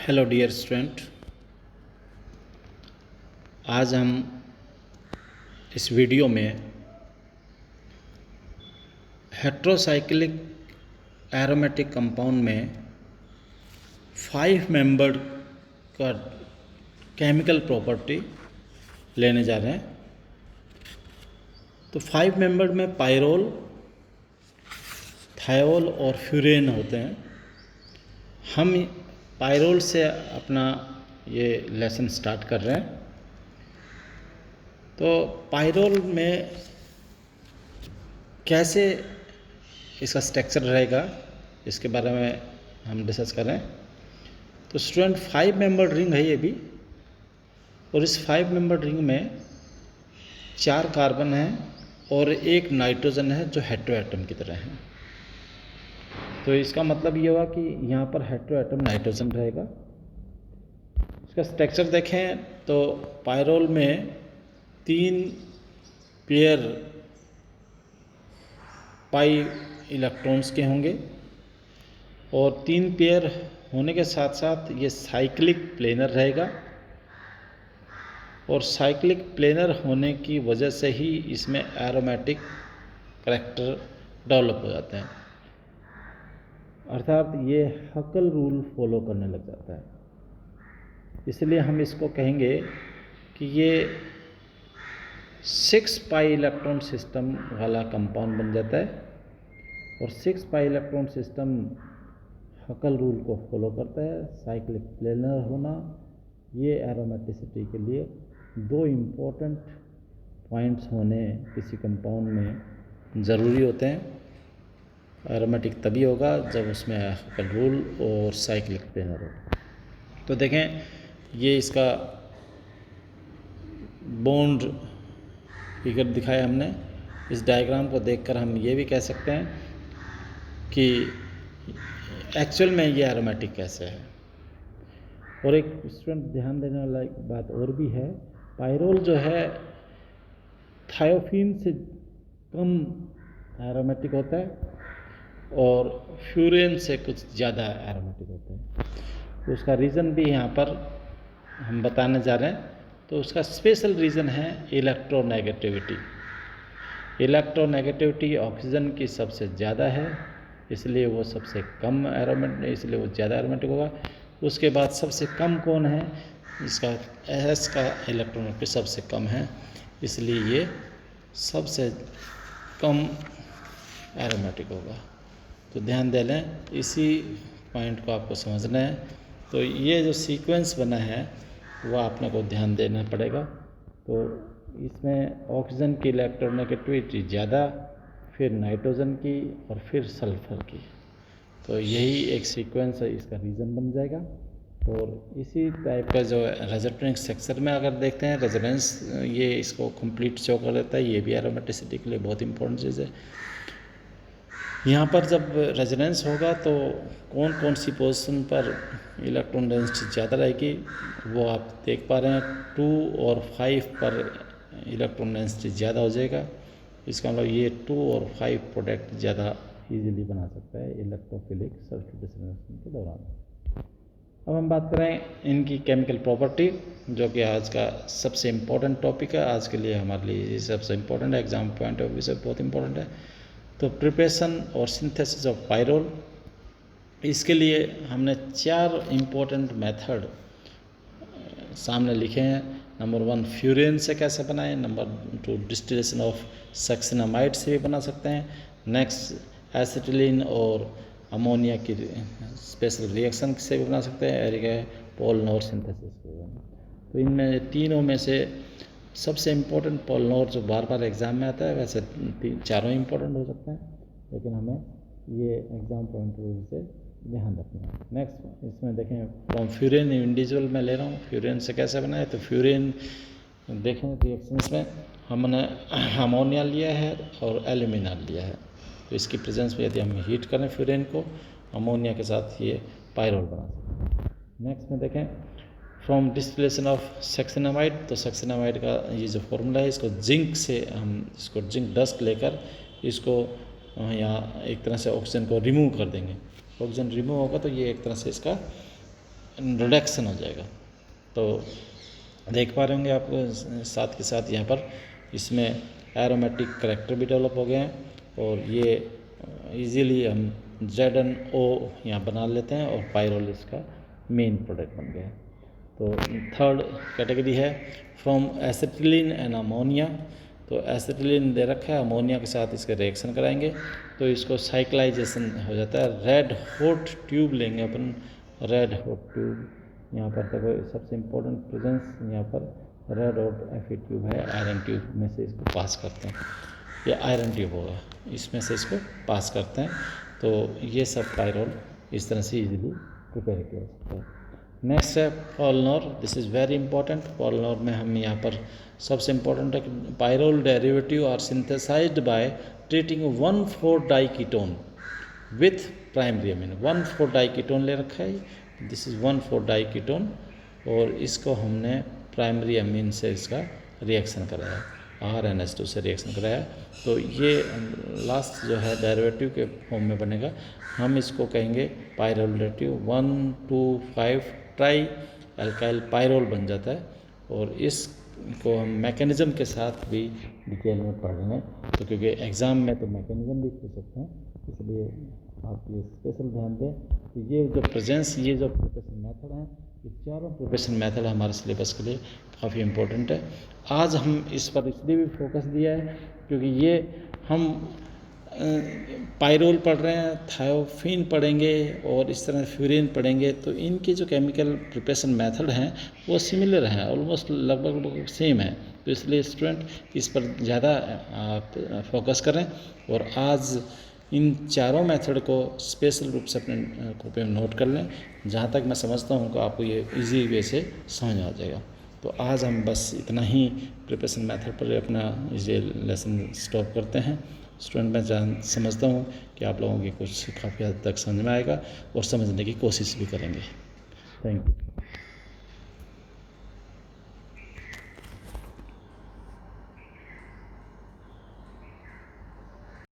Hello dear student, आज हम इस वीडियो में हेट्रोसाइक्लिक एरोमेटिक कंपाउंड में 5 मेंबर्ड का केमिकल प्रॉपर्टी लेने जा रहे हैं। तो 5 मेंबर्ड में पायरोल, थायोल और फ्यूरेन होते हैं। हम पायरोल से अपना ये लेसन स्टार्ट कर रहे हैं। तो पायरोल में कैसे इसका स्ट्रक्चर रहेगा, इसके बारे में हम डिस्कस कर रहे हैं। तो स्टूडेंट 5 मेंबर रिंग है ये भी, और इस 5 मेंबर रिंग में 4 कार्बन हैं और 1 नाइट्रोजन है जो हेटेरो एटम की तरह है। तो इसका मतलब ये हुआ कि यहाँ पर हेटेरो एटम नाइट्रोजन रहेगा। इसका स्ट्रक्चर देखें तो पायरोल में 3 पेयर पाई इलेक्ट्रॉन्स के होंगे, और 3 पेयर होने के साथ साथ ये साइक्लिक प्लेनर रहेगा, और साइक्लिक प्लेनर होने की वजह से ही इसमें एरोमेटिक करैक्टर डेवलप हो जाते हैं, अर्थात ये हकल रूल फॉलो करने लग जाता है। इसलिए हम इसको कहेंगे कि ये 6 पाई इलेक्ट्रॉन सिस्टम वाला कंपाउंड बन जाता है, और 6 पाई इलेक्ट्रॉन सिस्टम हकल रूल को फॉलो करता है। साइक्लिक प्लेनर होना, ये एरोमेटिसिटी के लिए 2 इम्पोर्टेंट पॉइंट्स होने किसी कंपाउंड में ज़रूरी होते हैं। एरोमेटिक तभी होगा जब उसमें हकल रूल और साइक्लिक प्लेनर हो। तो देखें, ये इसका बॉन्ड फिगर दिखाया हमने। इस डायग्राम को देखकर हम ये भी कह सकते हैं कि एक्चुअल में ये एरोमेटिक कैसे है। और एक स्टूडेंट ध्यान देने वाला एक बात और भी है, पायरोल जो है थायोफीन से कम एरोमेटिक होता है और फ्यूरेन से कुछ ज़्यादा एरोमेटिक होता है। तो उसका रीज़न भी यहाँ पर हम बताने जा रहे हैं। तो उसका स्पेशल रीज़न है इलेक्ट्रोनेगेटिविटी। इलेक्ट्रोनेगेटिविटी ऑक्सीजन की सबसे ज़्यादा है, इसलिए वो सबसे कम एरोमेटिक, इसलिए वो ज़्यादा एरोमेटिक होगा। उसके बाद सबसे कम कौन है, इसका एस का इलेक्ट्रोनेगेटिविटी सबसे कम है, इसलिए ये सबसे कम एरोमेटिक होगा। तो ध्यान दे लें, इसी पॉइंट को आपको समझना है। तो ये जो सीक्वेंस बना है वो आपने को ध्यान देना पड़ेगा। तो इसमें ऑक्सीजन की इलेक्ट्रोनेगेटिविटी ज़्यादा, फिर नाइट्रोजन की, और फिर सल्फर की। तो यही एक सीक्वेंस है, इसका रीज़न बन जाएगा। और इसी टाइप का जो रेजोनेंस स्ट्रक्चर में अगर देखते हैं, रेजोनेंस ये इसको कंप्लीट शो कर देता है। ये भी एरोमेटिसिटी के लिए बहुत इंपॉर्टेंट चीज़ है। यहाँ पर जब रेजोनेंस होगा तो कौन कौन सी पोजीशन पर इलेक्ट्रॉन डेंसिटी ज़्यादा रहेगी वो आप देख पा रहे हैं। 2 और 5 पर इलेक्ट्रॉन डेंसिटी ज़्यादा हो जाएगा। इसका मतलब ये 2 और 5 प्रोडक्ट ज़्यादा इजीली बना सकता है इलेक्ट्रोफिलिक सब्स्टिट्यूशन रिएक्शन के दौरान। अब हम बात करें इनकी केमिकल प्रॉपर्टी, जो कि आज का सबसे इम्पोर्टेंट टॉपिक है। आज के लिए हमारे लिए ये सबसे इम्पोर्टेंट है, एग्जाम पॉइंट ऑफ व्यू से बहुत इम्पोर्टेंट है। तो प्रिपरेशन और सिंथेसिस ऑफ पायरोल, इसके लिए हमने 4 इम्पोर्टेंट मेथड सामने लिखे हैं। नंबर 1 फ्यूरेन से कैसे बनाएं, नंबर 2 डिस्टिलेशन ऑफ सक्सिनामाइड से भी बना सकते हैं, नेक्स्ट एसिटिलीन और अमोनिया की स्पेशल रिएक्शन से भी बना सकते हैं, एरिक पोलनोर सिंथेसिस से। तो इनमें तीनों में से सबसे इम्पोर्टेंट पोलनोर जो बार बार एग्ज़ाम में आता है, वैसे चारों इम्पोर्टेंट हो सकते हैं, लेकिन हमें ये एग्ज़ाम पॉइंट ऑफ व्यू से ध्यान रखना है। नेक्स्ट इसमें देखें, फ्रॉम फ्यूरेन इंडिविजुअल में ले रहा हूँ। फ्यूरेन से कैसे बनाए, तो फ्यूरेन देखें रिएक्शंस में हमने अमोनिया लिया है और एल्यूमिना लिया है। तो इसकी प्रेजेंस में यदि हम हीट करें फ्यूरेन को अमोनिया के साथ, ये पायरोल बना सकते हैं। नेक्स्ट में देखें, फ्रॉम डिस्टिलेशन ऑफ सक्सिनामाइड, तो सक्सिनामाइड का ये जो फॉर्मूला है, इसको जिंक से हम इसको जिंक डस्ट लेकर इसको यहाँ एक तरह से ऑक्सीजन को रिमूव कर देंगे। ऑक्सीजन रिमूव होगा तो ये एक तरह से इसका रिडक्शन हो जाएगा। तो देख पा रहे होंगे आप साथ के साथ यहाँ पर इसमें एरोमेटिक करैक्टर भी डेवलप हो गए हैं और ये इजीली हम ZnO यहाँ बना लेते हैं और पायरोल इसका मेन प्रोडक्ट बन गया है। तो थर्ड कैटेगरी है फ्रॉम एसिटिलीन एंड अमोनिया। तो एसिटिलीन दे रखा है, अमोनिया के साथ इसका रिएक्शन कराएंगे तो इसको साइक्लाइजेशन हो जाता है। रेड हॉट ट्यूब लेंगे अपन, रेड हॉट ट्यूब यहाँ पर देखो सबसे इम्पोर्टेंट प्रेजेंस यहाँ पर रेड हॉट Fe ट्यूब है, आयरन ट्यूब में से इसको पास करते हैं, ये आयरन ट्यूब होगा, इसमें से इसको पास करते हैं। तो ये सब पायरोल इस तरह से इजीली प्रिपेयर किया जा सकता है। नेक्स्ट है Paal Knorr, this is very important. Paal Knorr में हम यहाँ पर सबसे इम्पोर्टेंट है कि pyrrole derivative are synthesized by treating 1,4-डाइकीटोन विथ प्राइमरी अमीन। 1,4-डाइकीटोन ले रखा है, दिस इज़ 1,4-डाइकीटोन और इसको हमने प्राइमरी अमीन से इसका रिएक्शन कराया, RnH2 से रिएक्शन कराया। तो ये लास्ट जो है डेरिवेटिव के फॉर्म में बनेगा, हम इसको कहेंगे pyrrole derivative 1,2,5 try alkyl pyrrole बन जाता है। और इसको हम मैकेनिज़्म के साथ भी डिटेल में पढ़ेंगे, तो क्योंकि एग्ज़ाम में तो मैकेनिज़्म भी पूछ सकते हैं, इसलिए आप ये स्पेशल ध्यान दें कि ये जो प्रेजेंस, ये जो प्रिपरेशन मेथड हैं, ये चारों प्रिपरेशन मेथड हमारे सिलेबस के लिए काफ़ी इम्पोर्टेंट है। आज हम इस पर इसलिए भी फोकस दिया है क्योंकि ये हम पायरोल पढ़ रहे हैं, थायोफिन पढ़ेंगे और इस तरह फ्यूरिन पढ़ेंगे, तो इनके जो केमिकल प्रिपरेशन मेथड हैं वो सिमिलर हैं, ऑलमोस्ट लगभग सेम है। तो इसलिए स्टूडेंट इस पर ज़्यादा फोकस करें और आज इन चारों मेथड को स्पेशल रूप से अपने कॉपी में नोट कर लें। जहाँ तक मैं समझता हूँ कि आपको ये इजी वे से समझ आ जाएगा। तो आज हम बस इतना ही प्रिपरेशन मेथड पर अपना ये लेसन स्टॉप करते हैं। स्टूडेंट मैं समझता हूँ कि आप लोगों की कुछ काफ़ी हद तक समझ में आएगा और समझने की कोशिश भी करेंगे। Thank you.